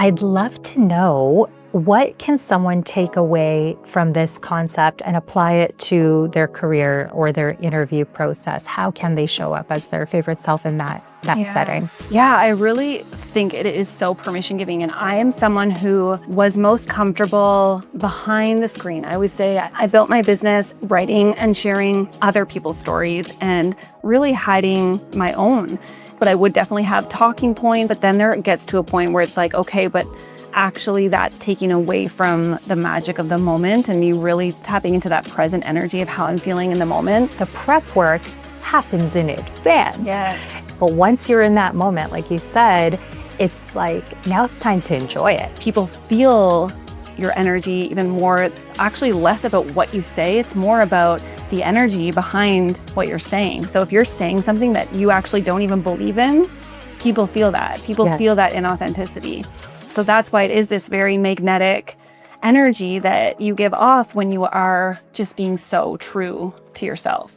I'd love to know, what can someone take away from this concept and apply it to their career or their interview process? How can they show up as their favorite self in that setting? Yeah, I really think it is so permission giving. And I am someone who was most comfortable behind the screen. I always say I built my business writing and sharing other people's stories and really hiding my own. But I would definitely have talking points. But then there gets to a point where it's like, okay, but actually that's taking away from the magic of the moment and me really tapping into that present energy of how I'm feeling in the moment. The prep work happens in advance. Yes. But once you're in that moment, like you said, it's like, now it's time to enjoy it. People feel your energy even more, actually less about what you say. It's more about the energy behind what you're saying. So if you're saying something that you actually don't even believe in, people feel that. People feel that inauthenticity. So that's why it is this very magnetic energy that you give off when you are just being so true to yourself.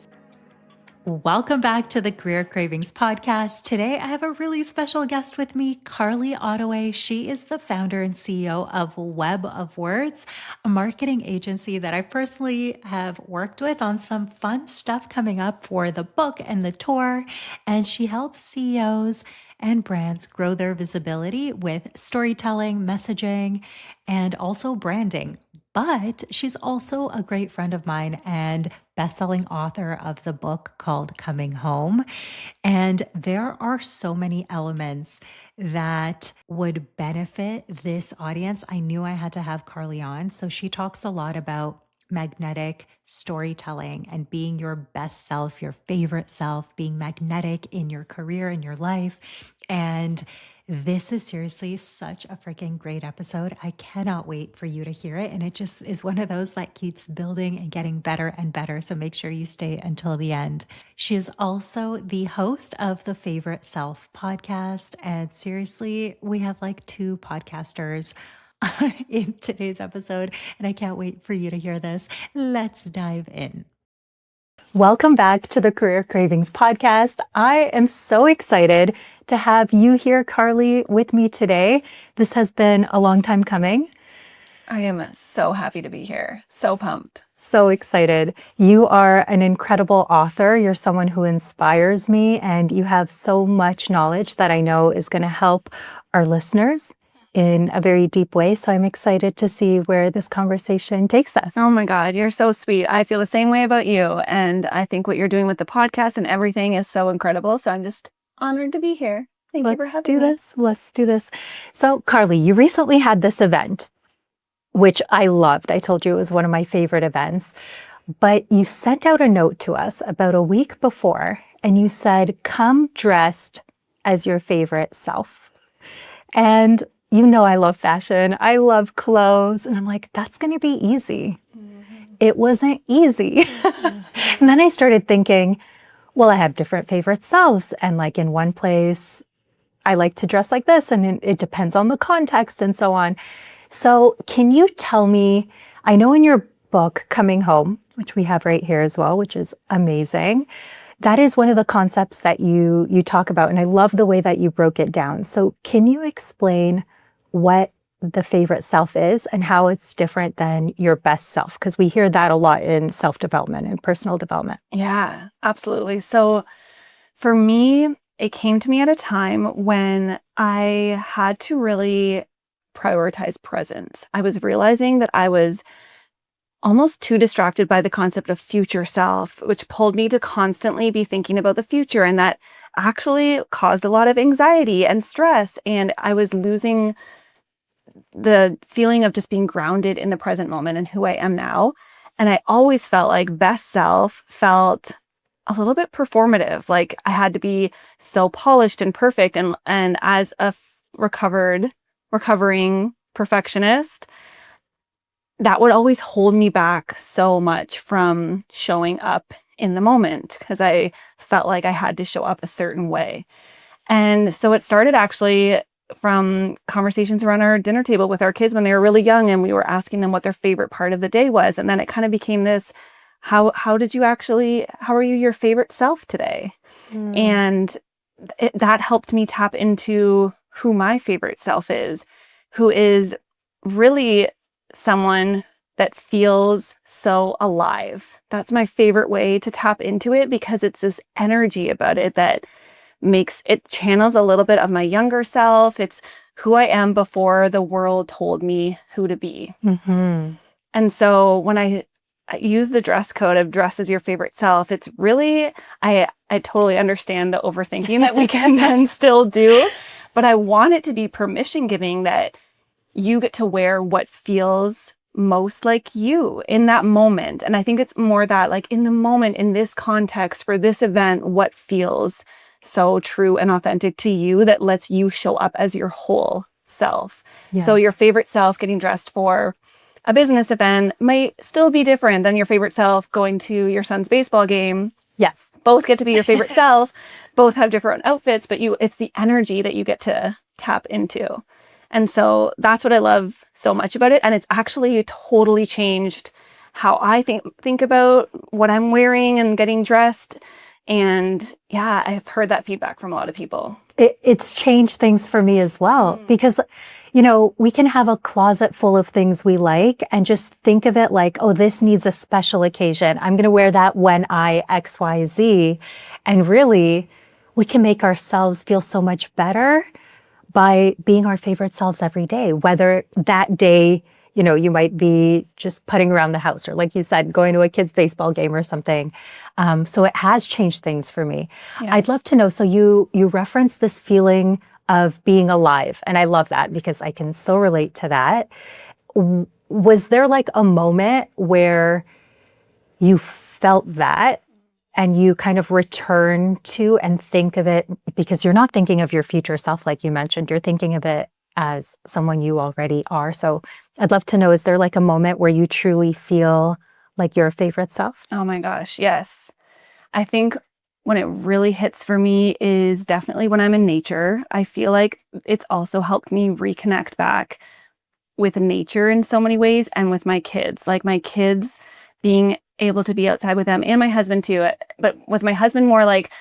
Welcome back to the Career Cravings podcast. Today, I have a really special guest with me, Carly Ottaway. She is the founder and CEO of Web of Words, a marketing agency that I personally have worked with on some fun stuff coming up for the book and the tour. And she helps CEOs and brands grow their visibility with storytelling, messaging, and also branding. But she's also a great friend of mine and best-selling author of the book called Coming Home. And there are so many elements that would benefit this audience. I knew I had to have Carly on. So she talks a lot about magnetic storytelling and being your best self, your favorite self, being magnetic in your career, in your life. And this is seriously such a freaking great episode. I cannot wait for you to hear it. And it just is one of those that keeps building and getting better and better. So make sure you stay until the end. She is also the host of the Favorite Self podcast. And seriously, we have like 2 podcasters in today's episode, and I can't wait for you to hear this. Let's dive in. Welcome back to the Career Cravings podcast. I am so excited to have you here, Carly, with me today. This has been a long time coming. I am so happy to be here. So pumped. So excited. You are an incredible author. You're someone who inspires me, and you have so much knowledge that I know is going to help our listeners in a very deep way. So I'm excited to see where this conversation takes us. Oh my God, you're so sweet. I feel the same way about you. And I think what you're doing with the podcast and everything is so incredible. So I'm just honored to be here. Thank you for having me. Let's do this. So Carly, you recently had this event, which I loved. I told you it was one of my favorite events. But you sent out a note to us about a week before, and you said, come dressed as your favorite self. And you know I love fashion. I love clothes. And I'm like, that's going to be easy. Mm-hmm. It wasn't easy. Mm-hmm. And then I started thinking, well, I have different favorite selves. And like in one place, I like to dress like this. And it depends on the context and so on. So can you tell me, I know in your book, Coming Home, which we have right here as well, which is amazing, that is one of the concepts that you talk about. And I love the way that you broke it down. So can you explain what the favorite self is and how it's different than your best self? Because we hear that a lot in self-development and personal development. Yeah, absolutely. So for me, it came to me at a time when I had to really prioritize presence. I was realizing that I was almost too distracted by the concept of future self, which pulled me to constantly be thinking about the future. And that actually caused a lot of anxiety and stress. And I was losing the feeling of just being grounded in the present moment and who I am now. And I always felt like best self felt a little bit performative. Like I had to be so polished and perfect. And as a recovering perfectionist, that would always hold me back so much from showing up in the moment because I felt like I had to show up a certain way. And so it started actually from conversations around our dinner table with our kids when they were really young, and we were asking them what their favorite part of the day was. And then it kind of became this, how are you your favorite self today? And that helped me tap into who my favorite self is, who is really someone that feels so alive. That's my favorite way to tap into it, because it's this energy about it that makes it channels a little bit of my younger self. It's who I am before the world told me who to be. Mm-hmm. And so when I use the dress code of dress as your favorite self, it's really, I totally understand the overthinking that we can then still do, but I want it to be permission giving, that you get to wear what feels most like you in that moment. And I think it's more that, like, in the moment, in this context, for this event, what feels so true and authentic to you that lets you show up as your whole self. So your Yes. favorite self getting dressed for a business event might still be different than your favorite self going to your son's baseball game. Yes. Both get to be your favorite self. Both have different outfits, but it's the energy that you get to tap into. And so that's what I love so much about it. And it's actually totally changed how I think about what I'm wearing and getting dressed. And yeah, I've heard that feedback from a lot of people. It's changed things for me as well, because, we can have a closet full of things we like and just think of it like, oh, this needs a special occasion. I'm going to wear that when I X, Y, Z. And really, we can make ourselves feel so much better by being our favorite selves every day, whether that day, you might be just putting around the house, or like you said, going to a kid's baseball game or something. So it has changed things for me. Yeah. I'd love to know, so you referenced this feeling of being alive, and I love that because I can so relate to that. Was there like a moment where you felt that and you kind of return to and think of it, because you're not thinking of your future self, like you mentioned, you're thinking of it as someone you already are. So I'd love to know, is there like a moment where you truly feel like your favorite self? Oh my gosh, yes. I think when it really hits for me is definitely when I'm in nature. I feel like it's also helped me reconnect back with nature in so many ways, and with my kids. Like my kids, being able to be outside with them, and my husband too. But with my husband more, like,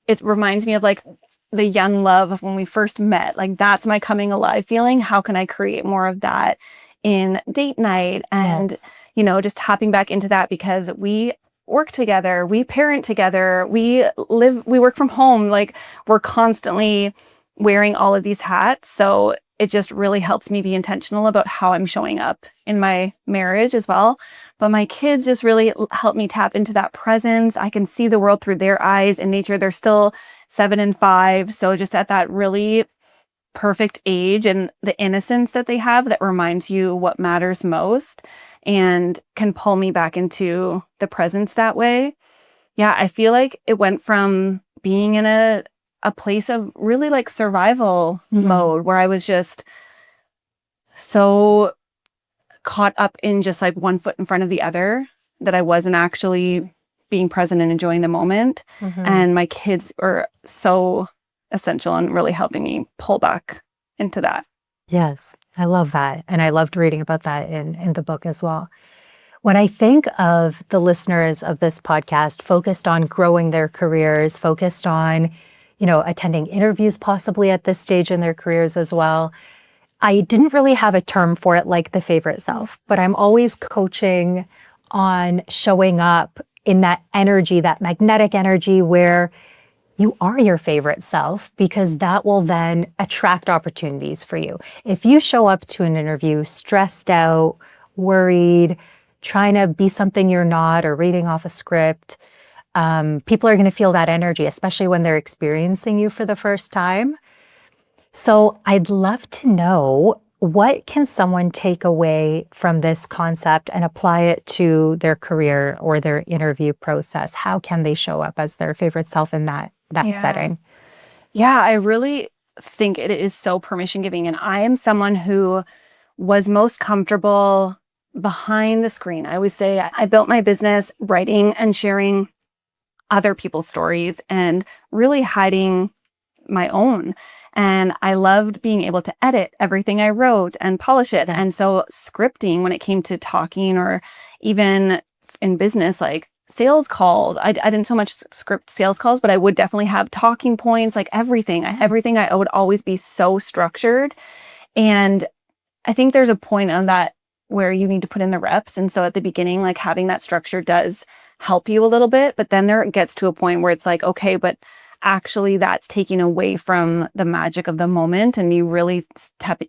it reminds me of like the young love of when we first met. Like, that's my coming alive feeling. How can I create more of that in date night? And, Yes. just tapping back into that, because we work together, we parent together, we work from home. Like, we're constantly wearing all of these hats. So it just really helps me be intentional about how I'm showing up in my marriage as well. But my kids just really help me tap into that presence. I can see the world through their eyes in nature. They're still 7 and 5. So just at that really perfect age, and the innocence that they have that reminds you what matters most and can pull me back into the presence that way. Yeah, I feel like it went from being in a place of really like survival mode, where I was just so caught up in just like one foot in front of the other, that I wasn't actually being present and enjoying the moment. And my kids are so essential in really helping me pull back into that. Yes, I love that. And I loved reading about that in the book as well. When I think of the listeners of this podcast focused on growing their careers, focused on, attending interviews possibly at this stage in their careers as well, I didn't really have a term for it like the favorite self, but I'm always coaching on showing up in that energy, that magnetic energy where you are your favorite self, because that will then attract opportunities for you. If you show up to an interview stressed out, worried, trying to be something you're not, or reading off a script, people are going to feel that energy, especially when they're experiencing you for the first time. So I'd love to know, what can someone take away from this concept and apply it to their career or their interview process? How can they show up as their favorite self in that setting? Yeah, I really think it is so permission giving. And I am someone who was most comfortable behind the screen. I always say I built my business writing and sharing other people's stories and really hiding my own. And I loved being able to edit everything I wrote and polish it. And so scripting, when it came to talking, or even in business, like sales calls, I didn't so much script sales calls, but I would definitely have talking points, like everything I would always be so structured. And I think there's a point on that where you need to put in the reps. And so at the beginning, like having that structure does help you a little bit, but then there gets to a point where it's like, okay, but actually that's taking away from the magic of the moment and you really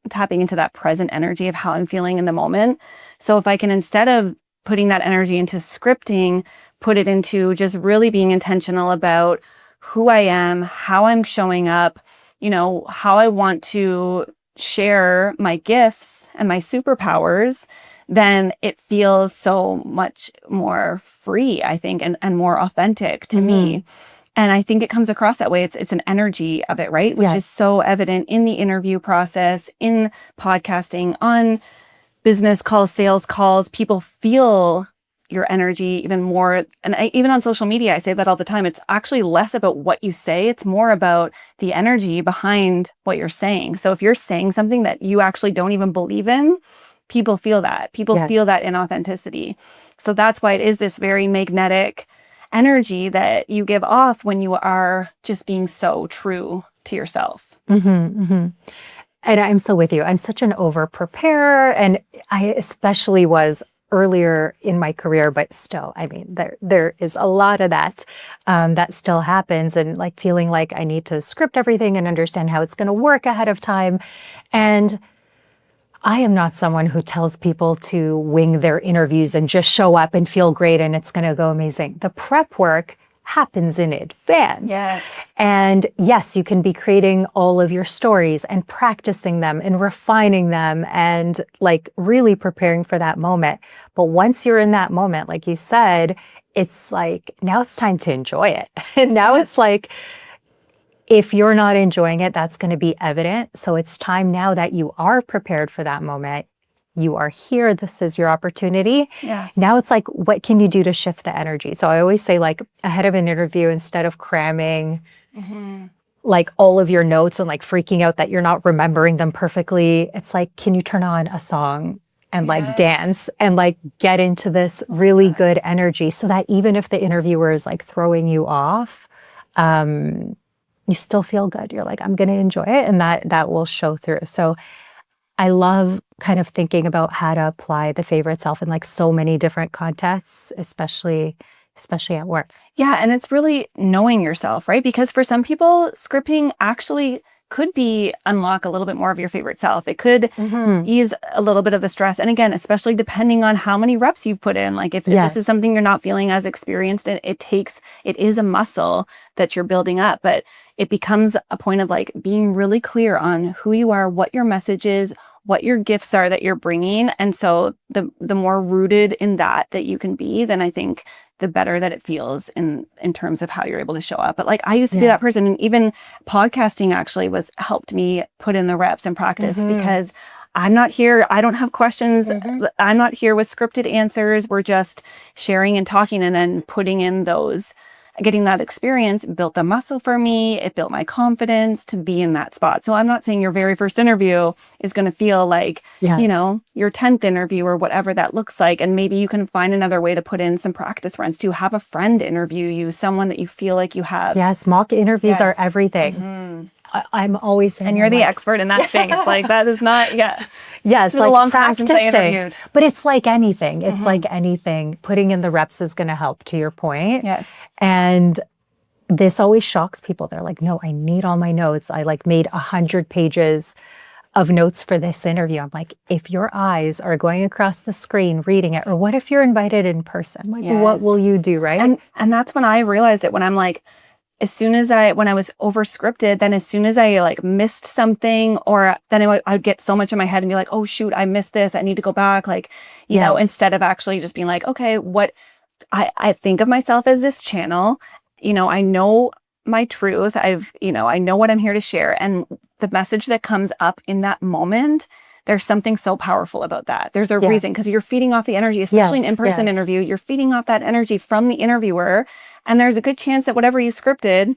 tapping into that present energy of how I'm feeling in the moment. So if I can, instead of putting that energy into scripting, put it into just really being intentional about who I am, how I'm showing up, how I want to share my gifts and my superpowers, then it feels so much more free, I think, and more authentic to me. And I think it comes across that way. It's an energy of it, right? Which is so evident in the interview process, in podcasting, on business calls, sales calls. People feel your energy even more. And even on social media, I say that all the time. It's actually less about what you say. It's more about the energy behind what you're saying. So if you're saying something that you actually don't even believe in, people feel that. People feel that inauthenticity. So that's why it is this very magnetic energy that you give off when you are just being so true to yourself. And I'm so with you. I'm such an over-preparer, and I especially was earlier in my career, but still, I mean, there is a lot of that that still happens, and like feeling like I need to script everything and understand how it's going to work ahead of time. And I am not someone who tells people to wing their interviews and just show up and feel great and it's going to go amazing. The prep work happens in advance. Yes. And yes, you can be creating all of your stories and practicing them and refining them and like really preparing for that moment. But once you're in that moment, like you said, it's like, now it's time to enjoy it. And now it's like, if you're not enjoying it, that's going to be evident. So it's time now that you are prepared for that moment. You are here. This is your opportunity. Yeah. Now it's like, what can you do to shift the energy? So I always say, like, ahead of an interview, instead of cramming like all of your notes and like freaking out that you're not remembering them perfectly, it's like, can you turn on a song and like dance and like get into this really good energy so that even if the interviewer is like throwing you off, you still feel good. You're like, I'm going to enjoy it. And that will show through. So I love kind of thinking about how to apply the favorite self in like so many different contexts, especially at work. Yeah. And it's really knowing yourself, right? Because for some people, scripting actually could be unlock a little bit more of your favorite self. It could ease a little bit of the stress. And again, especially depending on how many reps you've put in, like if this is something you're not feeling as experienced in, it is a muscle that you're building up, but it becomes a point of like being really clear on who you are, what your message is, what your gifts are that you're bringing. And so the more rooted in that you can be, then I think the better that it feels in terms of how you're able to show up. But like I used to be that person, and even podcasting actually helped me put in the reps and practice because I'm not here. I don't have questions. I'm not here with scripted answers. We're just sharing and talking, and then putting in those, getting that experience built the muscle for me. It built my confidence to be in that spot. So I'm not saying your very first interview is going to feel like, your 10th interview or whatever that looks like. And maybe you can find another way to put in some practice runs to have a friend interview you, someone that you feel like you have. Yes. Mock interviews are everything. I'm always saying, and you're the expert in that space. Like that is not, Yes, it's been like a long time since I interviewed. But it's like anything. It's like anything. Putting in the reps is going to help, to your point. Yes. And this always shocks people. They're like, no, I need all my notes. I like made 100 pages of notes for this interview. I'm like, if your eyes are going across the screen reading it, or what if you're invited in person? Like, what will you do, right? And that's when I realized it, when I'm like, when I was over scripted, then as soon as I like missed something, or then I would get so much in my head and be like, oh shoot, I missed this. I need to go back. Like, you know, instead of actually just being like, okay, what I think of myself as this channel, I know my truth. I know what I'm here to share. And the message that comes up in that moment, there's something so powerful about that. There's a reason, because you're feeding off the energy, especially an in-person interview. You're feeding off that energy from the interviewer. And there's a good chance that whatever you scripted,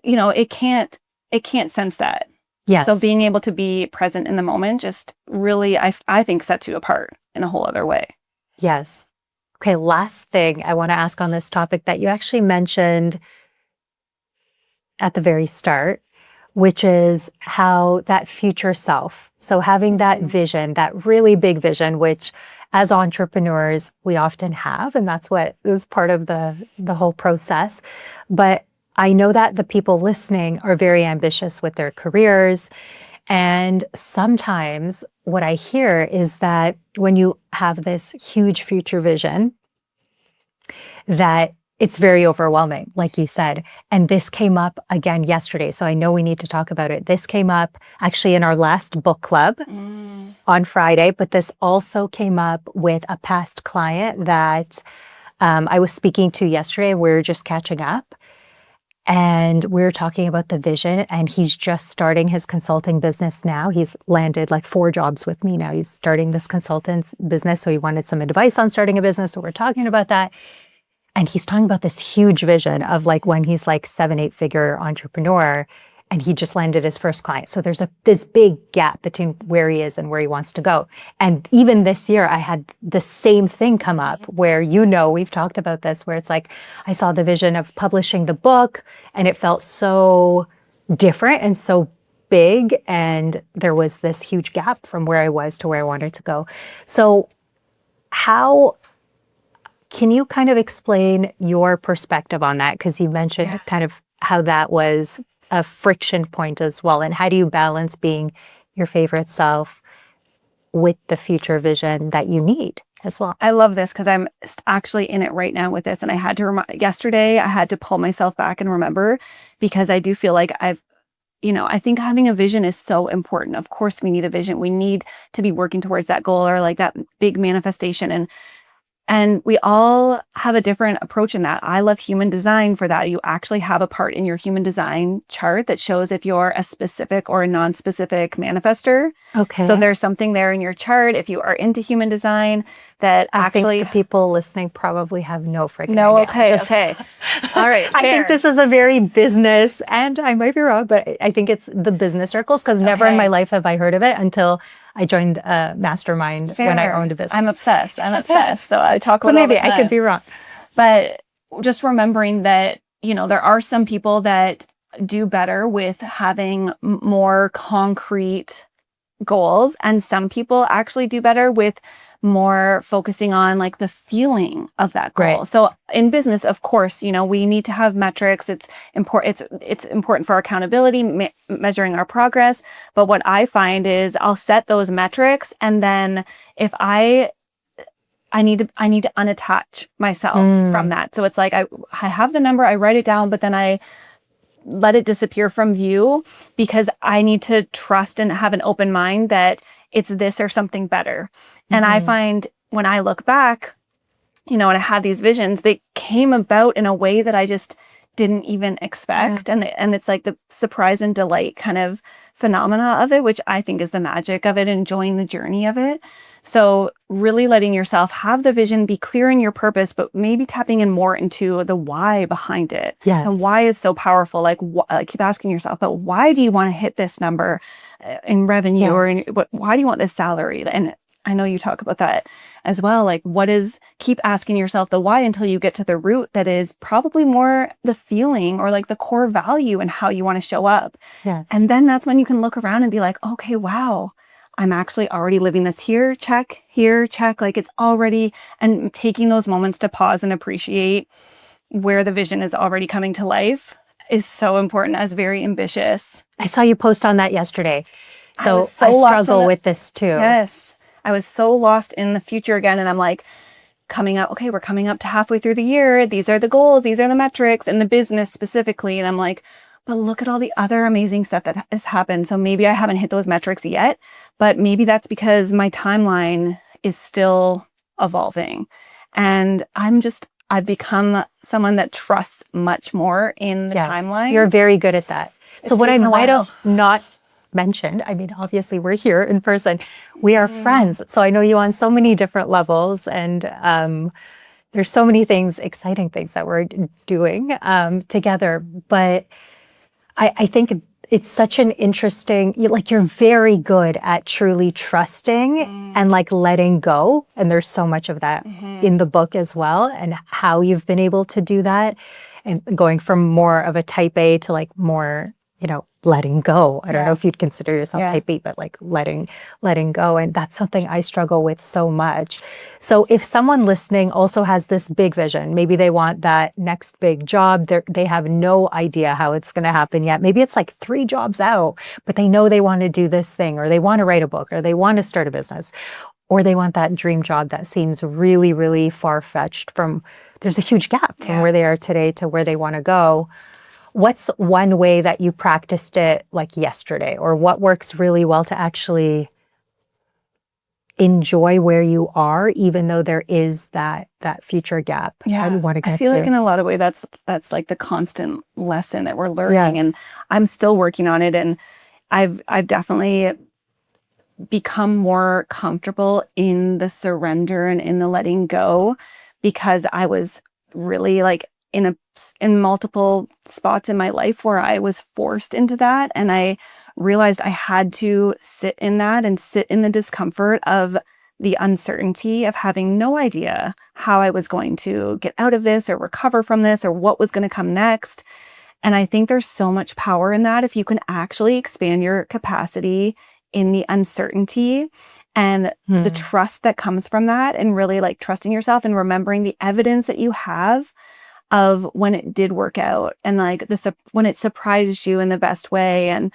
it can't sense that. Yes. So being able to be present in the moment just really, I think, sets you apart in a whole other way. Yes. Okay, last thing I want to ask on this topic that you actually mentioned at the very start which is how that future self, so having that vision, that really big vision, which as entrepreneurs we often have, and that's what is part of the whole process. But I know that the people listening are very ambitious with their careers. And sometimes what I hear is that when you have this huge future vision, that it's very overwhelming, like you said. And this came up again yesterday. So I know we need to talk about it. This came up actually in our last book club on Friday, but this also came up with a past client that I was speaking to yesterday. We were just catching up. And we were talking about the vision, and he's just starting his consulting business now. He's landed like 4 jobs with me now. He's starting this consultant's business. So he wanted some advice on starting a business. So we're talking about that. And he's talking about this huge vision of like when he's like 7-8 figure entrepreneur, and he just landed his first client. So there's this big gap between where he is and where he wants to go. And even this year, I had the same thing come up where, we've talked about this, where it's like, I saw the vision of publishing the book and it felt so different and so big. And there was this huge gap from where I was to where I wanted to go. So can you kind of explain your perspective on that? Because you mentioned kind of how that was a friction point as well. And how do you balance being your favorite self with the future vision that you need as well? I love this because I'm actually in it right now with this. And I had to yesterday, I had to pull myself back and remember, because I do feel like I think having a vision is so important. Of course, we need a vision. We need to be working towards that goal or like that big manifestation. And we all have a different approach in that. I love human design for that. You actually have a part in your human design chart that shows if you're a specific or a non-specific manifester. Okay. So there's something there in your chart if you are into human design that I actually... think the people listening probably have no freaking No, idea. okay. All right, I think this is a very business, and I might be wrong, but I think it's the business circles, because never in my life have I heard of it until I joined a mastermind when I owned a business. I'm obsessed. So I talk about it all the maybe time. I could be wrong. But just remembering that, there are some people that do better with having more concrete goals, and some people actually do better with more focusing on like the feeling of that goal. Right. So in business, of course, we need to have metrics. It's important. It's important for our accountability, measuring our progress. But what I find is I'll set those metrics, and then if I need to unattach myself from that. So it's like I have the number, I write it down, but then I let it disappear from view, because I need to trust and have an open mind that it's this or something better. And I find when I look back, and I had these visions, they came about in a way that I just didn't even expect. And it's like the surprise and delight kind of phenomena of it, which I think is the magic of it, enjoying the journey of it. So really letting yourself have the vision, be clear in your purpose, but maybe tapping in more into the why behind it. Yes. And why is so powerful. Like, keep asking yourself, but why do you want to hit this number in revenue, or why do you want this salary? And I know you talk about that as well. Like, keep asking yourself the why until you get to the root that is probably more the feeling or like the core value and how you want to show up. Yes. And then that's when you can look around and be like, okay, wow, I'm actually already living this here, check, like it's already, and taking those moments to pause and appreciate where the vision is already coming to life is so important as very ambitious. I saw you post on that yesterday. So I struggle with this too. Yes. I was so lost in the future again. And I'm like, we're coming up to halfway through the year. These are the goals. These are the metrics in the business specifically. And I'm like, but look at all the other amazing stuff that has happened. So maybe I haven't hit those metrics yet, but maybe that's because my timeline is still evolving. And I've become someone that trusts much more in the timeline. You're very good at that. So what I might have not mentioned, I mean, obviously we're here in person. We are friends. So I know you on so many different levels, and there's so many exciting things that we're doing together. But I think it's such an interesting, you're very good at truly trusting and like letting go. And there's so much of that in the book as well, and how you've been able to do that, and going from more of a type A to like more, letting go. I don't know Yeah. if you'd consider yourself Yeah. type B, but like letting go. And that's something I struggle with so much. So if someone listening also has this big vision, maybe they want that next big job, they have no idea how it's going to happen yet. Maybe it's like 3 jobs out, but they know they want to do this thing, or they want to write a book, or they want to start a business, or they want that dream job that seems really, really far-fetched from, there's a huge gap from where they are today to where they want to go. What's one way that you practiced it like yesterday, or what works really well to actually enjoy where you are, even though there is that future gap? Yeah. I want to get I feel to. like in a lot of ways that's like the constant lesson that we're learning. And Yes. I'm still working on it. And I've definitely become more comfortable in the surrender and in the letting go, because I was really like in multiple spots in my life where I was forced into that, and I realized I had to sit in that and sit in the discomfort of the uncertainty of having no idea how I was going to get out of this or recover from this or what was going to come next. And I think there's so much power in that if you can actually expand your capacity in the uncertainty and the trust that comes from that, and really like trusting yourself and remembering the evidence that you have of when it did work out, and like when it surprised you in the best way. And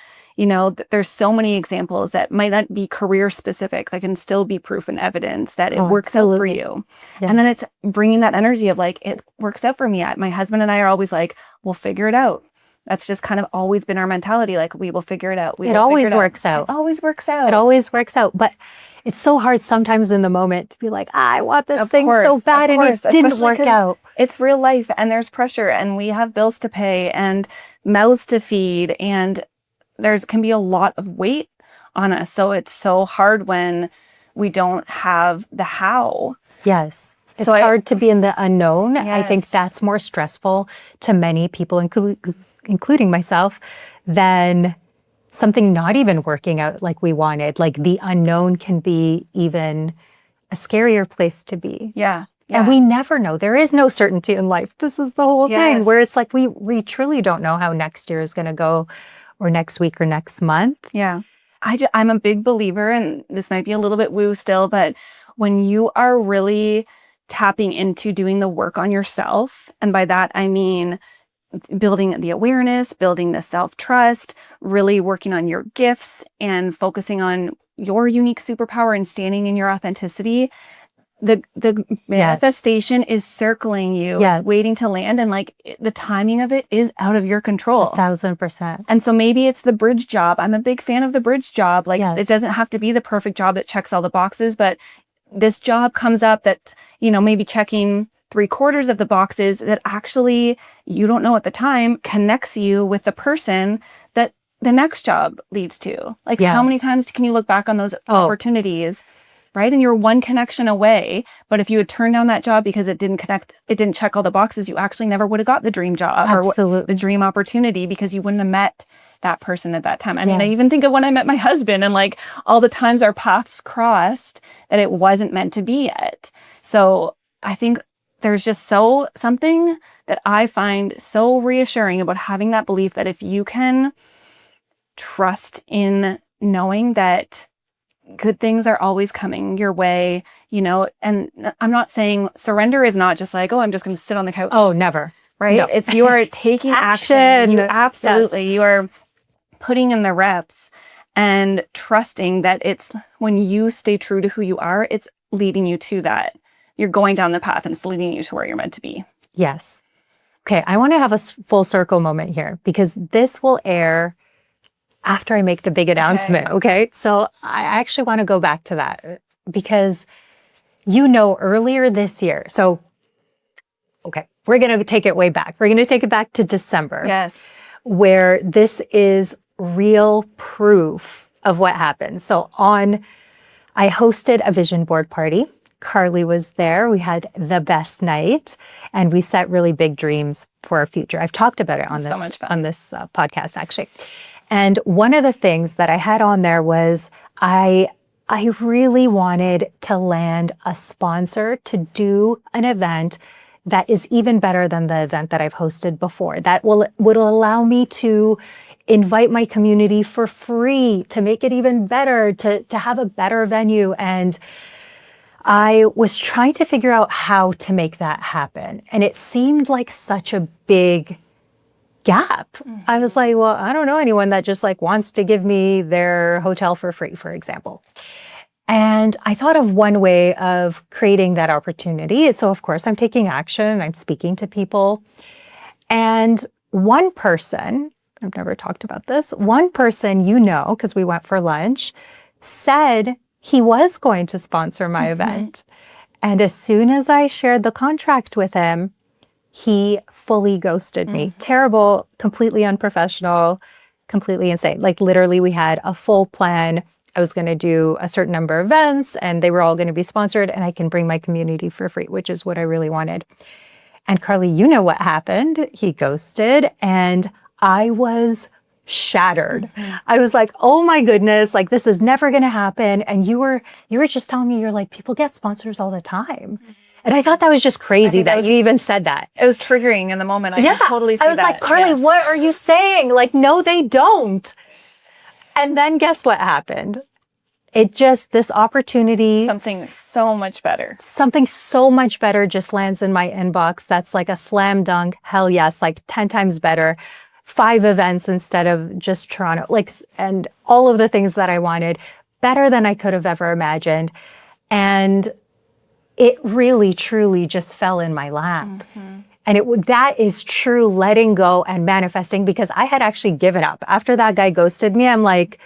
there's so many examples that might not be career specific that can still be proof and evidence that it works out for you. Yes. And then it's bringing that energy of like, it works out for me. My husband and I are always like, we'll figure it out. That's just kind of always been our mentality. Like, we will figure it out. It always works out. It always works out. It always works out. But it's so hard sometimes in the moment to be like, I want this Of thing course, so bad, of and it course, didn't especially work 'cause out. It's real life, and there's pressure, and we have bills to pay and mouths to feed, and can be a lot of weight on us. So it's so hard when we don't have the how. Yes. It's So hard to be in the unknown. I think Yes. that's more stressful to many people, including myself, than something not even working out like we wanted. Like, the unknown can be even a scarier place to be. Yeah. And we never know. There is no certainty in life. This is the whole thing, Yes. where it's like we truly don't know how next year is going to go, or next week, or next month. Yeah. I'm a big believer, and this might be a little bit woo still, but when you are really tapping into doing the work on yourself, and by that I mean building the awareness, building the self-trust, really working on your gifts and focusing on your unique superpower and standing in your authenticity, the manifestation is circling you, waiting to land, and like the timing of it is out of your control. It's 1,000%. And so maybe it's the bridge job. I'm a big fan of the bridge job. Like, Yes. it doesn't have to be the perfect job that checks all the boxes, but this job comes up that, maybe checking 3/4 of the boxes that actually you don't know at the time connects you with the person that the next job leads to. Like, how many times can you look back on those opportunities, right? And you're one connection away. But if you had turned down that job because it didn't connect, it didn't check all the boxes, you actually never would have got the dream job or the dream opportunity, because you wouldn't have met that person at that time. I mean, I even think of when I met my husband, and like all the times our paths crossed that it wasn't meant to be yet. So I think there's just something that I find so reassuring about having that belief that if you can trust in knowing that good things are always coming your way, and I'm not saying surrender is not just like, oh, I'm just going to sit on the couch. Oh, never. Right? No. It's you are taking action. You absolutely. You are putting in the reps and trusting that it's when you stay true to who you are, it's leading you to that. You're going down the path, and it's leading you to where you're meant to be. Yes. Okay, I want to have a full circle moment here, because this will air after I make the big announcement, okay? So I actually want to go back to that, because earlier this year, so, okay, we're going to take it way back. We're going to take it back to December. Yes. Where this is real proof of what happened. So I hosted a vision board party. Carly was there. We had the best night, and we set really big dreams for our future. I've talked about it on this podcast, actually. And one of the things that I had on there was I really wanted to land a sponsor to do an event that is even better than the event that I've hosted before, that would allow me to invite my community for free to make it even better, to have a better venue. And I was trying to figure out how to make that happen. And it seemed like such a big gap. I was like, well, I don't know anyone that just like wants to give me their hotel for free, for example. And I thought of one way of creating that opportunity. So of course I'm taking action, I'm speaking to people. And one person, I've never talked about this, one person, because we went for lunch, said he was going to sponsor my event. And as soon as I shared the contract with him, he fully ghosted me. Terrible, completely unprofessional, completely insane. Like literally we had a full plan. I was going to do a certain number of events and they were all going to be sponsored and I can bring my community for free, which is what I really wanted. And Carly, you know what happened. He ghosted and I was shattered. I was like, oh my goodness, like this is never going to happen. And you were just telling me, you're like, people get sponsors all the time. And I thought that was just crazy that you even said that. It was triggering in the moment. I can totally see that. I was like, Carly, what are you saying? Like, no, they don't. And then guess what happened? It just, this opportunity. Something so much better just lands in my inbox. That's like a slam dunk. Hell yes. Like 10 times better. 5 events instead of just Toronto. Like, and all of the things that I wanted, better than I could have ever imagined. And it really, truly just fell in my lap. And that is true letting go and manifesting, because I had actually given up. After that guy ghosted me, I'm like,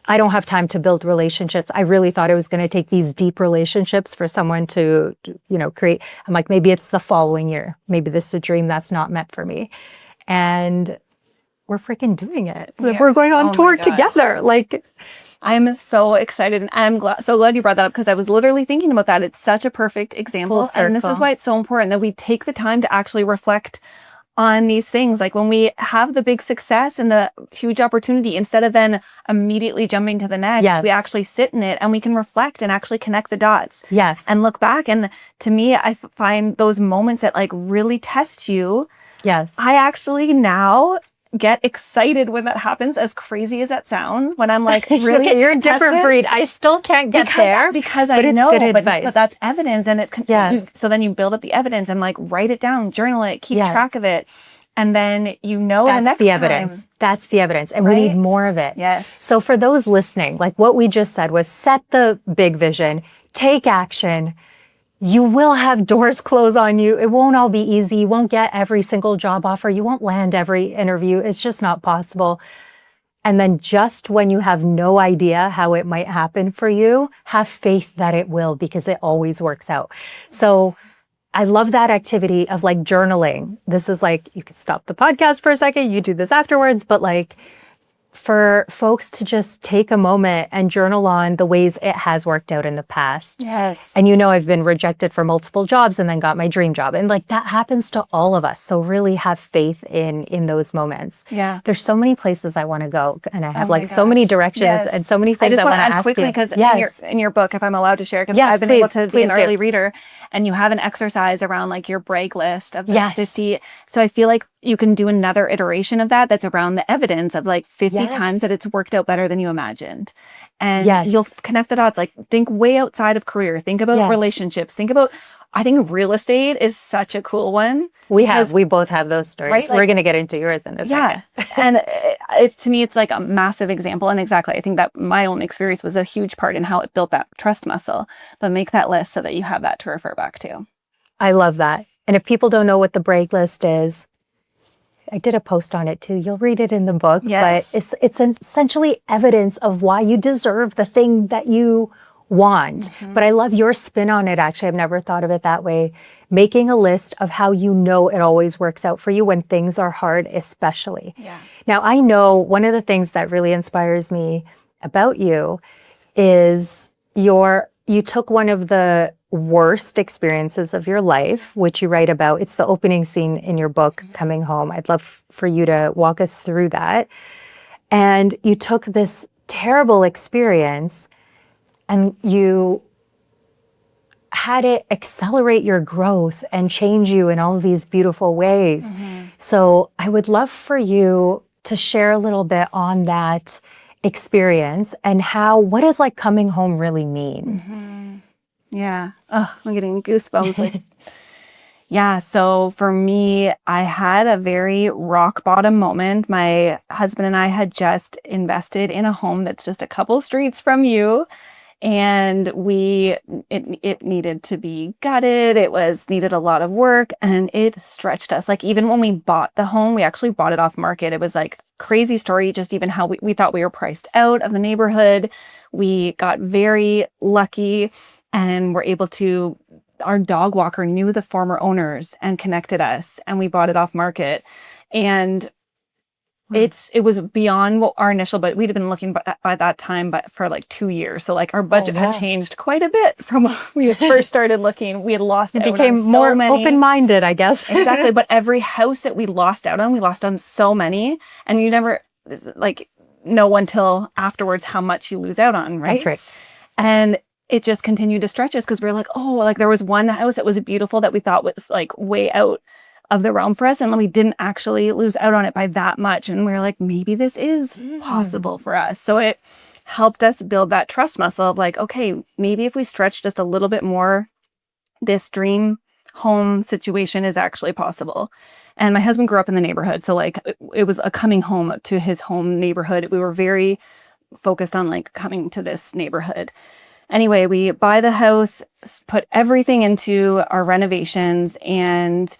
I don't have time to build relationships. I really thought it was going to take these deep relationships for someone to create. I'm like, maybe it's the following year. Maybe this is a dream that's not meant for me. And we're freaking doing it. Yeah. We're going on tour together. Like, I'm so excited, and I'm so glad you brought that up, because I was literally thinking about that. It's such a perfect example. And this is why it's so important that we take the time to actually reflect on these things. Like when we have the big success and the huge opportunity, instead of then immediately jumping to the next, we actually sit in it and we can reflect and actually connect the dots. And look back. And to me, I find those moments that like really test you. I actually now get excited when that happens, as crazy as that sounds, when I'm like, really, okay, you're a different breed. I still can't get there because I know, but that's evidence. And it's, so then you build up the evidence and like write it down, journal it, keep track of it. And then, that's the next the evidence. That's the evidence. And we need more of it. So for those listening, like what we just said was set the big vision, take action. You will have doors close on you. It won't all be easy. You won't get every single job offer. You won't land every interview. It's just not possible. And then just when you have no idea how it might happen for you, have faith that it will, because it always works out. So I love that activity of like journaling. This is like, you could stop the podcast for a second. You do this afterwards, but like, for folks to just take a moment and journal on the ways it has worked out in the past. And I've been rejected for multiple jobs and then got my dream job. And like that happens to all of us. So really have faith in those moments. There's so many places I want to go. And I have so many directions and so many things I want to ask quickly, you. Because in your book, if I'm allowed to share, because I've been able to be an early reader, and you have an exercise around like your brag list of 50. So I feel like you can do another iteration of that's around the evidence of like 50 times that it's worked out better than you imagined. And you'll connect the dots. Like think way outside of career. Think about relationships. Think about, I think real estate is such a cool one. We both have those stories. Right? We're going to get into yours in a second. And to me, it's like a massive example. And exactly, I think that my own experience was a huge part in how it built that trust muscle. But make that list so that you have that to refer back to. I love that. And if people don't know what the brag list is, I did a post on it too. You'll read it in the book, but it's essentially evidence of why you deserve the thing that you want. But I love your spin on it. Actually, I've never thought of it that way. Making a list of how it always works out for you when things are hard, especially. Now, I know one of the things that really inspires me about you is you took one of the worst experiences of your life, which you write about. It's the opening scene in your book, Coming Home. I'd love for you to walk us through that. And you took this terrible experience and you had it accelerate your growth and change you in all of these beautiful ways. So I would love for you to share a little bit on that experience and what does like coming home really mean? Yeah. Oh, I'm getting goosebumps. Like, yeah. So for me, I had a very rock bottom moment. My husband and I had just invested in a home that's just a couple streets from you. And it needed to be gutted. Needed a lot of work, and it stretched us. Like, even when we bought the home, we actually bought it off market. It was like crazy story, just even how we thought we were priced out of the neighborhood. We got very lucky and were able to, our dog walker knew the former owners and connected us, and we bought it off market. And it was beyond what our initial, but we'd have been looking by that time, but for like 2 years. So like our budget had changed quite a bit from when we first started looking. We had lost out became on more so many. Open-minded, I guess. Exactly. But every house that we lost on so many, and you never like know until afterwards how much you lose out on, right? That's right. And it just continued to stretch us because we were like, oh, like there was one house that was beautiful that we thought was like way out of the realm for us, and we didn't actually lose out on it by that much, and we were like, maybe this is possible for us. So it helped us build that trust muscle of like, okay, maybe if we stretch just a little bit more, this dream home situation is actually possible. And my husband grew up in the neighborhood, so like it was a coming home to his home neighborhood. We were very focused on like coming to this neighborhood. Anyway, we buy the house, put everything into our renovations, and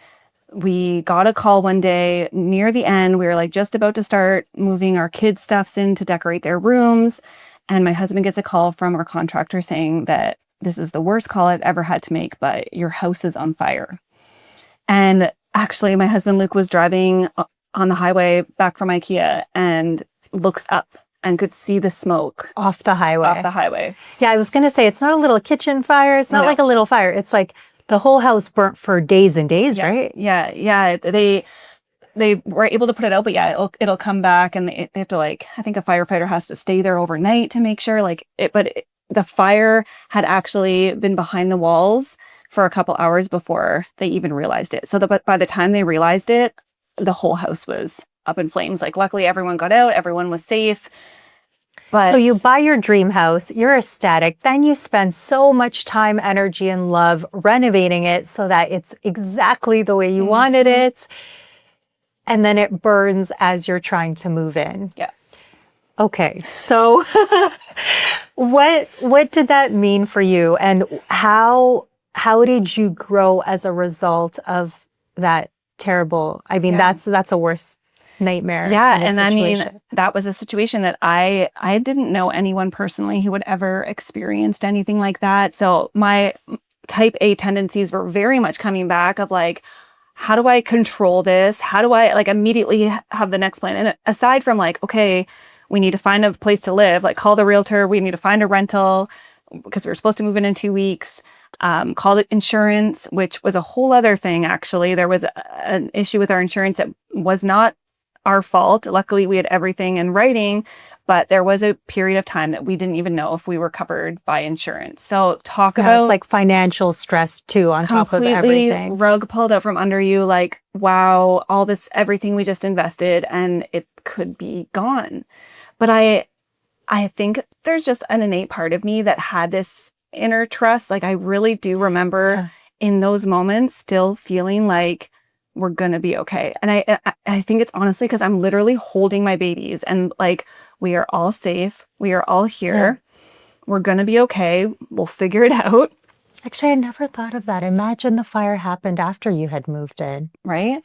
we got a call one day near the end. We were like just about to start moving our kids' stuffs in to decorate their rooms. And my husband gets a call from our contractor saying that this is the worst call I've ever had to make, but your house is on fire. And actually, my husband Luke was driving on the highway back from IKEA and looks up and could see the smoke Off the highway. Yeah, I was going to say, it's not a little kitchen fire. It's not like a little fire. It's like the whole house burnt for days and days, right? Yeah. They were able to put it out, but yeah, it'll come back, and they have to like, I think a firefighter has to stay there overnight to make sure the fire had actually been behind the walls for a couple hours before they even realized it. So by the time they realized it, the whole house was up in flames. Like, luckily everyone got out, everyone was safe. But so you buy your dream house, you're ecstatic, then you spend so much time, energy, and love renovating it so that it's exactly the way you wanted it. And then it burns as you're trying to move in. Yeah. Okay. So what did that mean for you? And how did you grow as a result of that terrible, that's a worse nightmare. Yeah. And I mean, that was a situation that I didn't know anyone personally who had ever experienced anything like that. So my type A tendencies were very much coming back of like, how do I control this? How do I like immediately have the next plan? And aside from like, okay, we need to find a place to live, like call the realtor, we need to find a rental because we were supposed to move in 2 weeks. Called it insurance, which was a whole other thing. Actually, there was an issue with our insurance that was not our fault. Luckily, we had everything in writing, but there was a period of time that we didn't even know if we were covered by insurance. So about it's like financial stress too, on top of everything. Rug pulled out from under you, like, wow, everything we just invested and it could be gone. But I think there's just an innate part of me that had this inner trust. Like, I really do remember in those moments still feeling like we're going to be okay. And I think it's honestly because I'm literally holding my babies and like, we are all safe. We are all here. Yeah. We're going to be okay. We'll figure it out. Actually, I never thought of that. Imagine the fire happened after you had moved in. Right?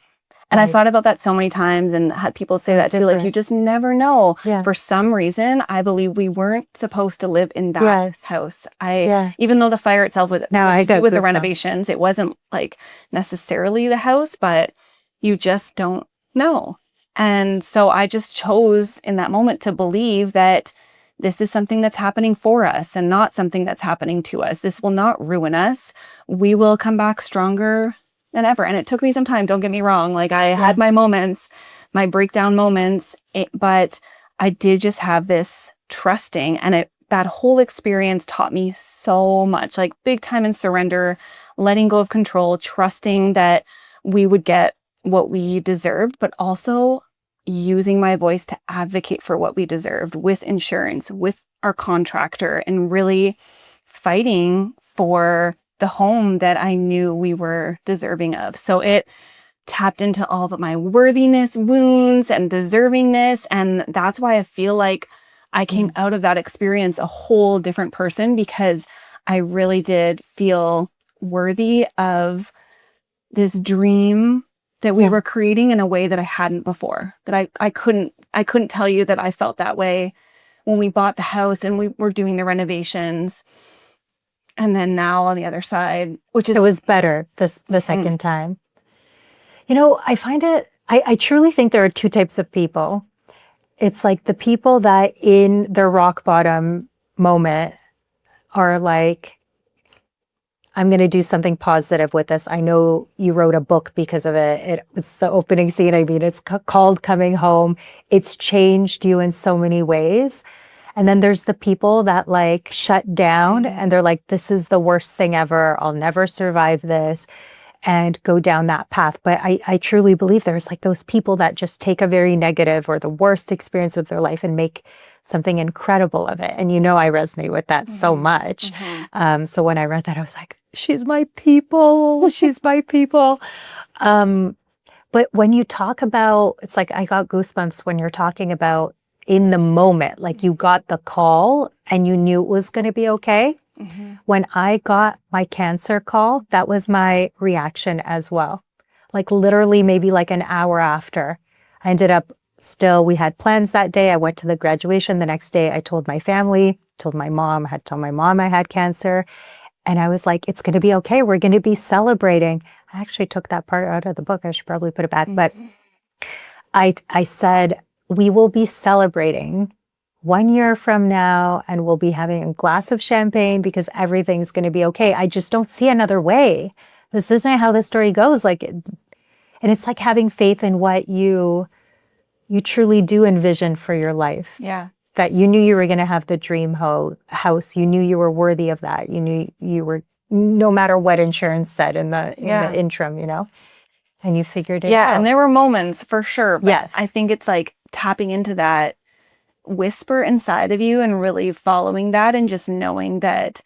And I thought about that so many times and had people say that too. Like, you just never know. Yeah. For some reason, I believe we weren't supposed to live in that house. Even though the fire itself was to do with the renovations, it wasn't like necessarily the house, but you just don't know. And so I just chose in that moment to believe that this is something that's happening for us and not something that's happening to us. This will not ruin us. We will come back stronger than ever. And it took me some time, don't get me wrong. Like, I had my moments, my breakdown moments, but I did just have this trusting, and that whole experience taught me so much, like big time in surrender, letting go of control, trusting that we would get what we deserved, but also using my voice to advocate for what we deserved with insurance, with our contractor, and really fighting for the home that I knew we were deserving of. So it tapped into all of my worthiness wounds and deservingness. And that's why I feel like I came out of that experience a whole different person, because I really did feel worthy of this dream that we were creating in a way that I hadn't before. That I couldn't tell you that I felt that way when we bought the house and we were doing the renovations. And then now on the other side, which is... It was better the second time. You know, I find it, I truly think there are two types of people. It's like the people that in their rock bottom moment are like, I'm going to do something positive with this. I know you wrote a book because of it. It's the opening scene. I mean, it's called Coming Home. It's changed you in so many ways. And then there's the people that like shut down and they're like, this is the worst thing ever. I'll never survive this, and go down that path. But I truly believe there's like those people that just take a very negative or the worst experience of their life and make something incredible of it. And you know, I resonate with that so much. So when I read that, I was like, she's my people. She's my people. But when you talk about, it's like I got goosebumps when you're talking about in the moment, like you got the call and you knew it was going to be okay. When I got my cancer call, that was my reaction as well. Like literally maybe like an hour after. I ended up still, we had plans that day. I went to the graduation. The next day I told my family, told my mom, I had told my mom I had cancer. And I was like, it's going to be okay. We're going to be celebrating. I actually took that part out of the book. I should probably put it back. But I said, we will be celebrating 1 year from now, and we'll be having a glass of champagne because everything's going to be okay. I just don't see another way. This isn't how the story goes. Like, and it's like having faith in what you truly do envision for your life. Yeah. That you knew you were going to have the dream house. You knew you were worthy of that. You knew you were, no matter what insurance said in the interim, you know, and you figured it out. Yeah. And there were moments for sure. But Yes. I think it's like tapping into that whisper inside of you and really following that, and just knowing that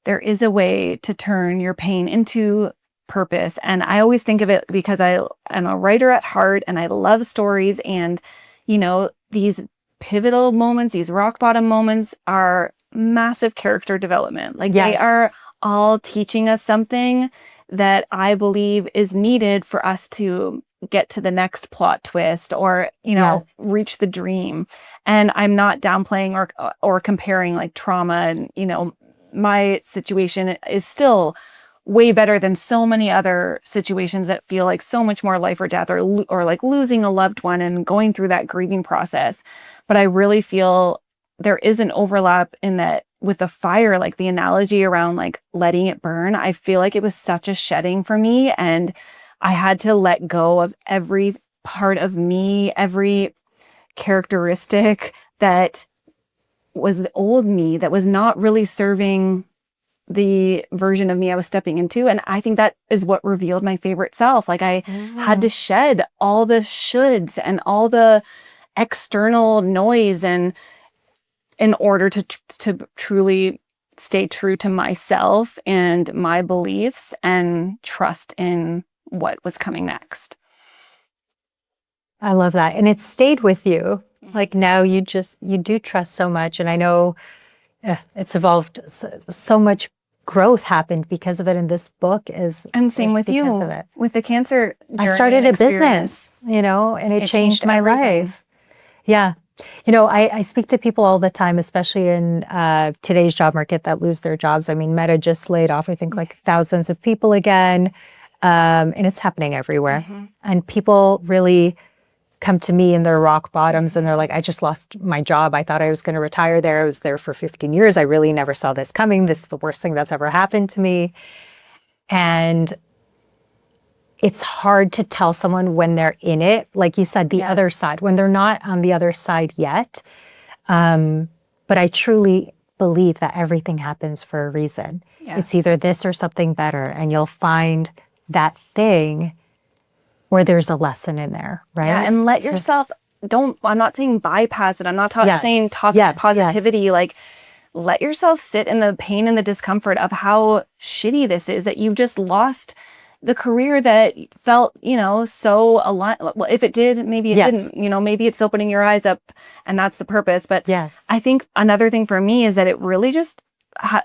there is a way to turn your pain into purpose. And I always think of it because I am a writer at heart and I love stories, and, you know, these pivotal moments, these rock bottom moments are massive character development. Like they are all teaching us something that I believe is needed for us to get to the next plot twist, or, you know, reach the dream. And I'm not downplaying or comparing like trauma, and, you know, my situation is still way better than so many other situations that feel like so much more life or death, or like losing a loved one and going through that grieving process. But I really feel there is an overlap in that with the fire, like the analogy around like letting it burn. I feel like it was such a shedding for me, and I had to let go of every part of me, every characteristic that was the old me, that was not really serving the version of me I was stepping into. And I think that is what revealed my favorite self. Like I had to shed all the shoulds and all the external noise, and in order to truly stay true to myself and my beliefs and trust in what was coming next. I love that. And it stayed with you. Like now you do trust so much. And I know it's evolved. So much growth happened because of it. And this book is, and same with you of it. With the cancer journey. I started a business, you know, and it changed my everything. life. Yeah. You know, I speak to people all the time, especially in today's job market, that lose their jobs. I mean, Meta just laid off, I think, like thousands of people again. And it's happening everywhere. And people really come to me in their rock bottoms and they're like, I just lost my job. I thought I was going to retire there. I was there for 15 years. I really never saw this coming. This is the worst thing that's ever happened to me. And it's hard to tell someone when they're in it, like you said, the other side, when they're not on the other side yet. But I truly believe that everything happens for a reason. It's either this or something better. And you'll find that thing where there's a lesson in there, right? Yeah, and let yourself I'm not saying bypass it. I'm not saying toxic Yes. positivity. Like, let yourself sit in the pain and the discomfort of how shitty this is, that you just lost the career that felt, so aligned. Well, if it did, maybe it didn't, maybe it's opening your eyes up and that's the purpose. But Yes. I think another thing for me is that it really just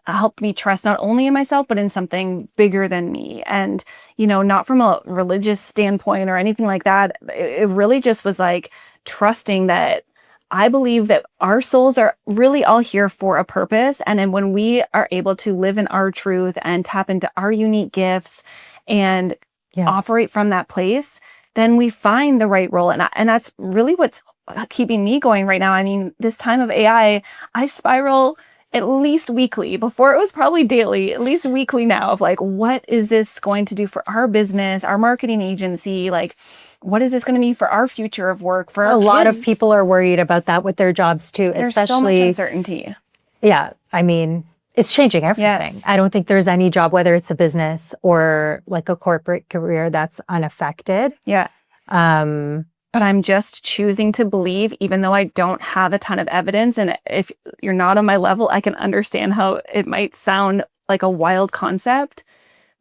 helped me trust not only in myself, but in something bigger than me. And, not from a religious standpoint or anything like that. It really just was like trusting that I believe that our souls are really all here for a purpose. And then when we are able to live in our truth and tap into our unique gifts and operate from that place, then we find the right role. And that's really what's keeping me going right now. I mean, this time of AI, I spiral at least weekly. Before it was probably daily, at least weekly now, of like, what is this going to do for our business, our marketing agency? Like, what is this going to mean for our future of work, for our A lot of kids? people are worried about that with their jobs too, There's especially so much uncertainty. Yeah, I mean, it's changing everything. Yes. I don't think there's any job, whether it's a business or like a corporate career, that's unaffected. Yeah. But I'm just choosing to believe, even though I don't have a ton of evidence. And if you're not on my level, I can understand how it might sound like a wild concept,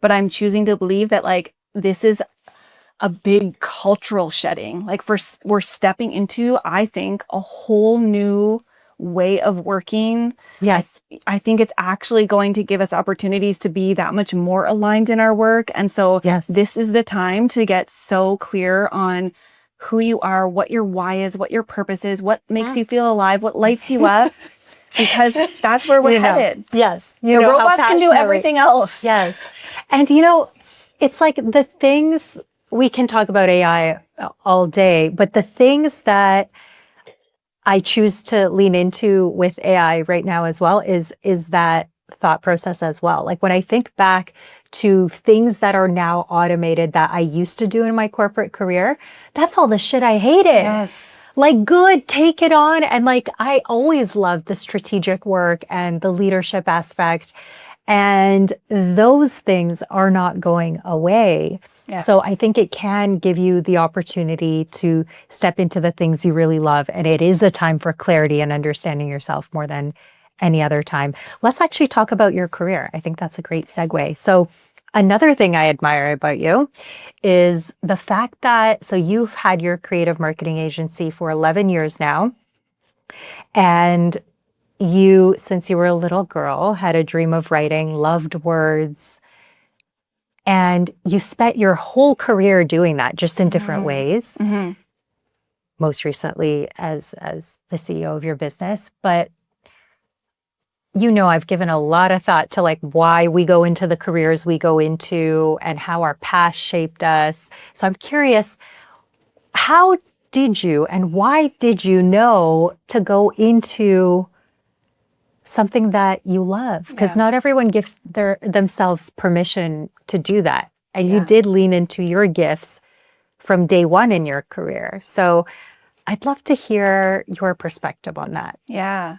but I'm choosing to believe that like this is a big cultural shedding. Like we're stepping into, I think, a whole new way of working. Yes. I think it's actually going to give us opportunities to be that much more aligned in our work. And so this is the time to get so clear on who you are, what your why is, what your purpose is, what makes you feel alive, what lights you up, because that's where we're headed. Yes. The robots can do everything else. Yes. And it's like the things, we can talk about AI all day, but the things that I choose to lean into with AI right now as well is that thought process as well. Like when I think back to things that are now automated that I used to do in my corporate career, that's all the shit I hated. Yes. Like, good, take it on. And like, I always loved the strategic work and the leadership aspect. And those things are not going away. Yeah. So I think it can give you the opportunity to step into the things you really love. And it is a time for clarity and understanding yourself more than any other time. Let's actually talk about your career. I think that's a great segue. So another thing I admire about you is the fact that, so you've had your creative marketing agency for 11 years now. And you, since you were a little girl, had a dream of writing, loved words, and you spent your whole career doing that, just in different ways. Mm-hmm. Most recently as the CEO of your business. But I've given a lot of thought to like why we go into the careers we go into and how our past shaped us. So I'm curious, how did you and why did you know to go into something that you love? Because not everyone gives themselves permission to do that. And you did lean into your gifts from day one in your career. So I'd love to hear your perspective on that. Yeah.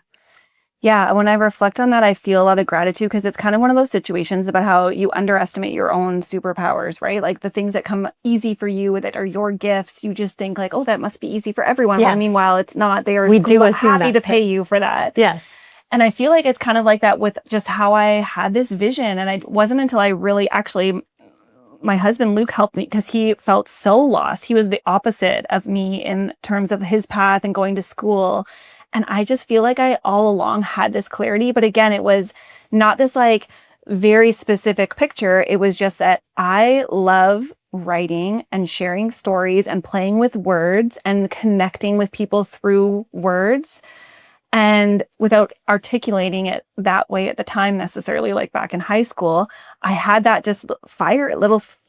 Yeah. When I reflect on that, I feel a lot of gratitude because it's kind of one of those situations about how you underestimate your own superpowers, right? Like the things that come easy for you that are your gifts. You just think like, oh, that must be easy for everyone. Yes. Well, meanwhile, it's not. They are happy to pay you for that. Yes. And I feel like it's kind of like that with just how I had this vision. And it wasn't until I really my husband, Luke, helped me because he felt so lost. He was the opposite of me in terms of his path and going to school. And I just feel like I all along had this clarity. But again, it was not this like very specific picture. It was just that I love writing and sharing stories and playing with words and connecting with people through words. And without articulating it that way at the time necessarily, like back in high school, I had that just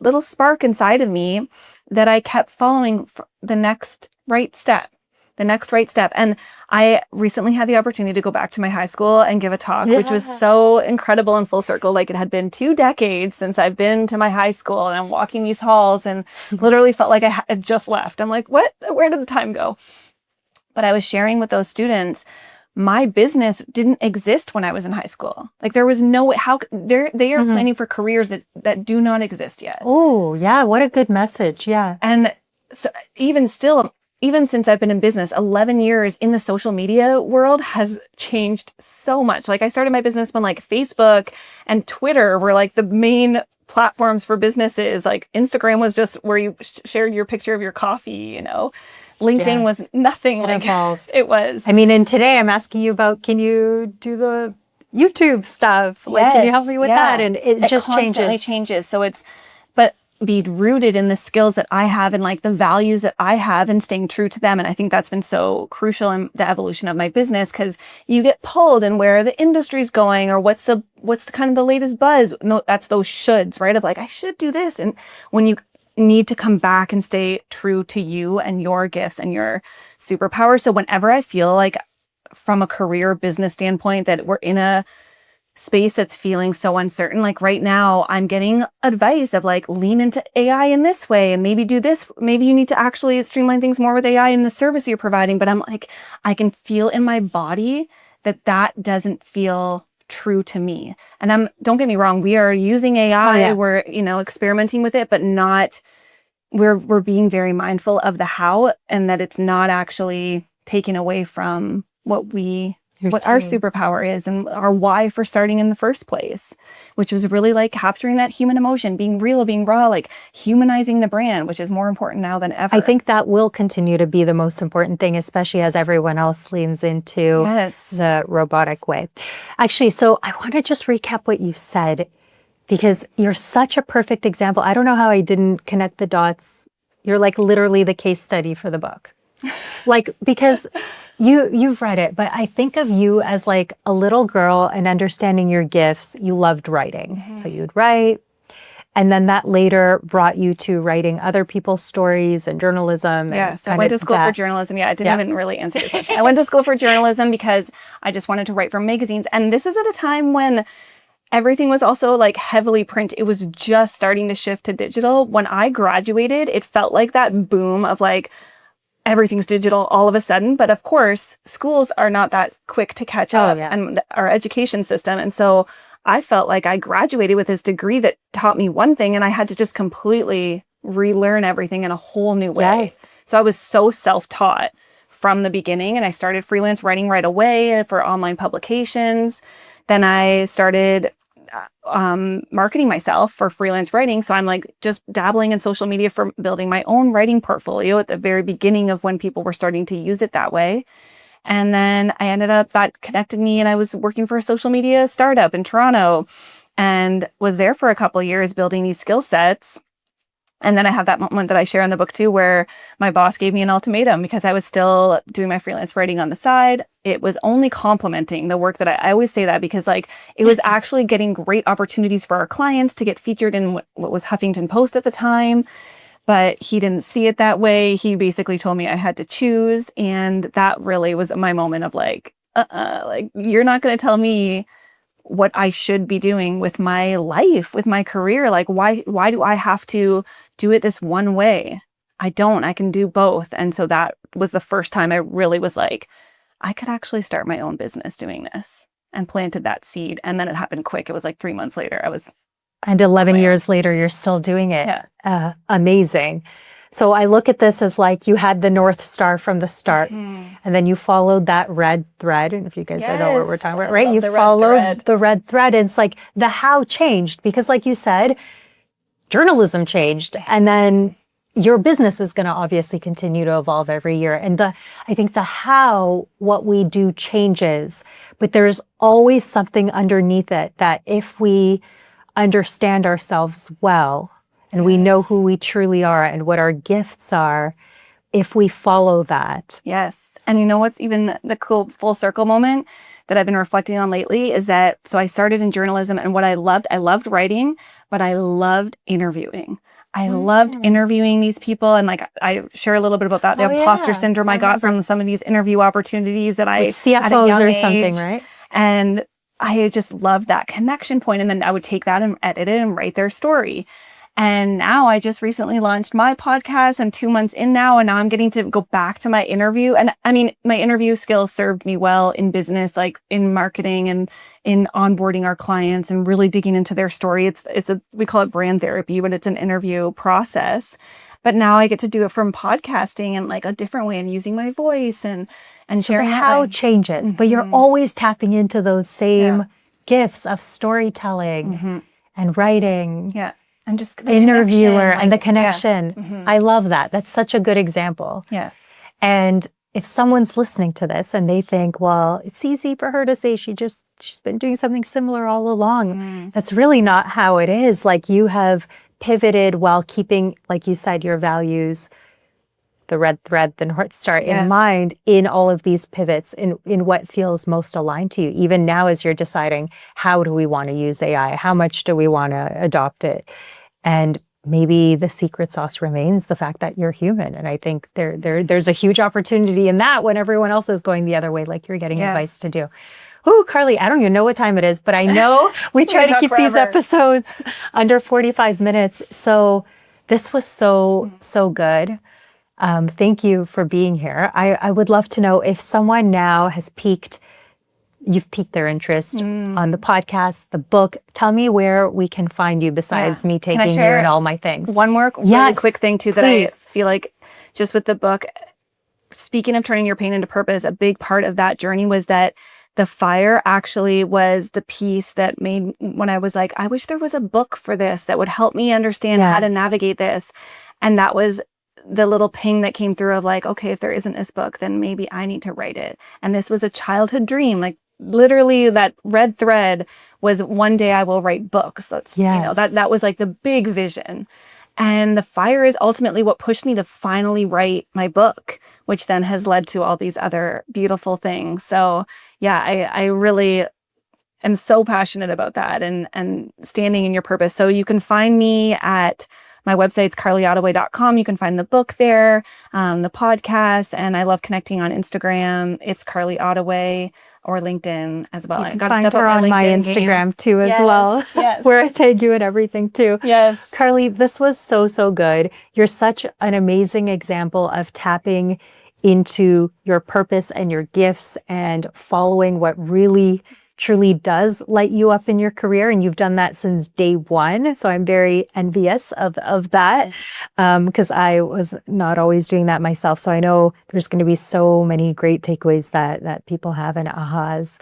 little spark inside of me that I kept following for the next right step. And I recently had the opportunity to go back to my high school and give a talk, which was so incredible and full circle. Like it had been 2 decades since I've been to my high school, and I'm walking these halls and literally felt like I had just left. I'm like, what? Where did the time go? But I was sharing with those students, my business didn't exist when I was in high school. Like there was no way, they are planning for careers that do not exist yet. Oh, yeah. What a good message. Yeah. And so even still, even since I've been in business, 11 years in the social media world has changed so much. Like I started my business when like Facebook and Twitter were like the main platforms for businesses. Like Instagram was just where you shared your picture of your coffee, LinkedIn was nothing like evolves. It was. I mean, and today I'm asking you about, can you do the YouTube stuff? Like, can you help me with that? And it just constantly changes. So but be rooted in the skills that I have and like the values that I have and staying true to them. And I think that's been so crucial in the evolution of my business, because you get pulled in where the industry's going or what's the kind of the latest buzz. No, that's those shoulds, right? Of like, I should do this. And when you need to come back and stay true to you and your gifts and your superpower. So whenever I feel like from a career business standpoint that we're in a space that's feeling so uncertain, like right now I'm getting advice of like lean into AI in this way and maybe do this, maybe you need to actually streamline things more with AI in the service you're providing. But I'm like, I can feel in my body that doesn't feel true to me. And don't get me wrong, we are using AI, we're experimenting with it, but not we're being very mindful of the how, and that it's not actually taken away from what our superpower is and our why for starting in the first place, which was really like capturing that human emotion, being real, being raw, like humanizing the brand, which is more important now than ever. I think that will continue to be the most important thing, especially as everyone else leans into the robotic way. Actually, so I want to just recap what you said, because you're such a perfect example. I don't know how I didn't connect the dots. You're like literally the case study for the book. Like, because you've read it, but I think of you as like a little girl and understanding your gifts. You loved writing. Mm-hmm. So you'd write. And then that later brought you to writing other people's stories and journalism. Yeah, so I went to school for journalism. Yeah, I didn't even really answer your question. I went to school for journalism because I just wanted to write for magazines. And this is at a time when everything was also like heavily print. It was just starting to shift to digital. When I graduated, it felt like that boom of like, everything's digital all of a sudden. But of course, schools are not that quick to catch up, and our education system. And so I felt like I graduated with this degree that taught me one thing, and I had to just completely relearn everything in a whole new way. Yes. So I was so self-taught from the beginning, and I started freelance writing right away for online publications. Then I started marketing myself for freelance writing. So I'm like just dabbling in social media for building my own writing portfolio at the very beginning of when people were starting to use it that way. And then I ended up, that connected me, and I was working for a social media startup in Toronto and was there for a couple of years building these skill sets. And then I have that moment that I share in the book too, where my boss gave me an ultimatum because I was still doing my freelance writing on the side. It was only complementing the work that I always say that because like it was actually getting great opportunities for our clients to get featured in what was Huffington Post at the time. But he didn't see it that way. He basically told me I had to choose. And that really was my moment of like, like you're not going to tell me what I should be doing with my life, with my career. Like, why do I have to do it this one way? I can do both. And so that was the first time I really was like, I could actually start my own business doing this, and planted that seed. And then it happened quick. It was like 3 months later. And 11 years later, you're still doing it. Yeah. Amazing. So I look at this as like you had the North Star from the start, and then you followed that red thread. And if you guys don't know what we're talking about, right? You followed the red thread. And it's like the how changed because like you said, journalism changed. And then your business is going to obviously continue to evolve every year. And I think the how, what we do changes, but there's always something underneath it that if we understand ourselves well, and we know who we truly are and what our gifts are, if we follow that. Yes. And you know what's even the cool full circle moment that I've been reflecting on lately is that, so I started in journalism, and what I loved writing, but I loved interviewing. I loved interviewing these people, and like I share a little bit about that, the imposter syndrome I got from some of these interview opportunities that I CFOs or something, right? And I just loved that connection point, and then I would take that and edit it and write their story. And now I just recently launched my podcast. I'm 2 months in now, and now I'm getting to go back to my interview. And I mean, my interview skills served me well in business, like in marketing and in onboarding our clients and really digging into their story. We call it brand therapy, but it's an interview process. But now I get to do it from podcasting and like a different way and using my voice and So sharing the that how way. changes, but you're always tapping into those same Yeah. gifts of storytelling and writing. Yeah. And just the Interviewer connection, and the like, connection. I love that. That's such a good example. Yeah. And if someone's listening to this and they think, well, it's easy for her to say she's been doing something similar all along. That's really not how it is. Like, you have pivoted while keeping, like you said, your values, the red thread, the North Star in mind in all of these pivots in what feels most aligned to you. Even now, as you're deciding, how do we want to use AI? How much do we want to adopt it? And maybe the secret sauce remains the fact that you're human. And I think there's a huge opportunity in that when everyone else is going the other way, like you're getting advice to do. Oh, Carly, I don't even know what time it is, but I know we try to keep these episodes under 45 minutes. So this was so good. Thank you for being here. I would love to know if someone now has you've piqued their interest on the podcast, the book. Tell me where we can find you besides me taking you and all my things. One more really quick thing too that I feel like just with the book, speaking of turning your pain into purpose, a big part of that journey was that the fire actually was the piece that made when I was like, I wish there was a book for this that would help me understand how to navigate this. And that was the little ping that came through of like, okay, if there isn't this book, then maybe I need to write it. And this was a childhood dream. Like literally that red thread was one day I will write books. That's, you know, that was like the big vision. And the fire is ultimately what pushed me to finally write my book, which then has led to all these other beautiful things. So yeah, I really am so passionate about that and standing in your purpose. So you can find me at my website's carlyottaway.com. You can find the book there, the podcast, and I love connecting on Instagram. It's Carly Ottaway or LinkedIn as well. You can find her on my Instagram too as well, where I tag you and everything too. Yes. Carly, this was so good. You're such an amazing example of tapping into your purpose and your gifts and following what really truly does light you up in your career. And you've done that since day one. So I'm very envious of that because I was not always doing that myself. So I know there's going to be so many great takeaways that people have and ahas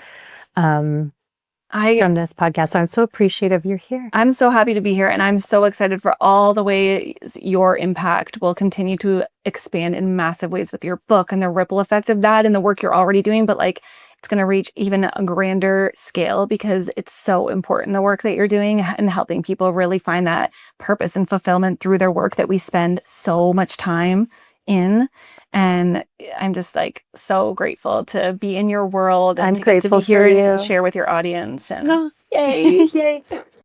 from this podcast. So I'm so appreciative you're here. I'm so happy to be here. And I'm so excited for all the ways your impact will continue to expand in massive ways with your book and the ripple effect of that and the work you're already doing. But like, it's going to reach even a grander scale because it's so important, the work that you're doing and helping people really find that purpose and fulfillment through their work that we spend so much time in. And I'm just like so grateful to be in your world and I'm to grateful be here for you. and share with your audience. And yay. Yay.